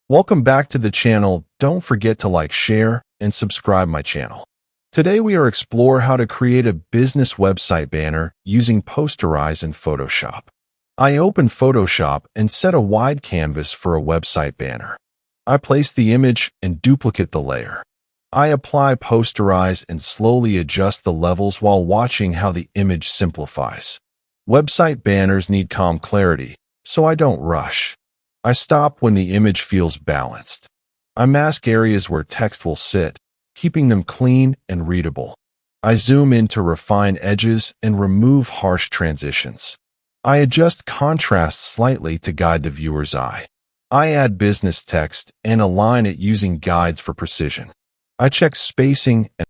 Welcome back to the channel. Don't forget to like, share, and subscribe my channel. Today we are explore how to create a business website banner using Posterize in Photoshop. I open Photoshop and set a wide canvas for a website banner. I place the image and duplicate the layer. I apply Posterize and slowly adjust the levels while watching how the image simplifies. Website banners need calm clarity, so I don't rush. I stop when the image feels balanced. I mask areas where text will sit, keeping them clean and readable. I zoom in to refine edges and remove harsh transitions. I adjust contrast slightly to guide the viewer's eye. I add business text and align it using guides for precision. I check spacing and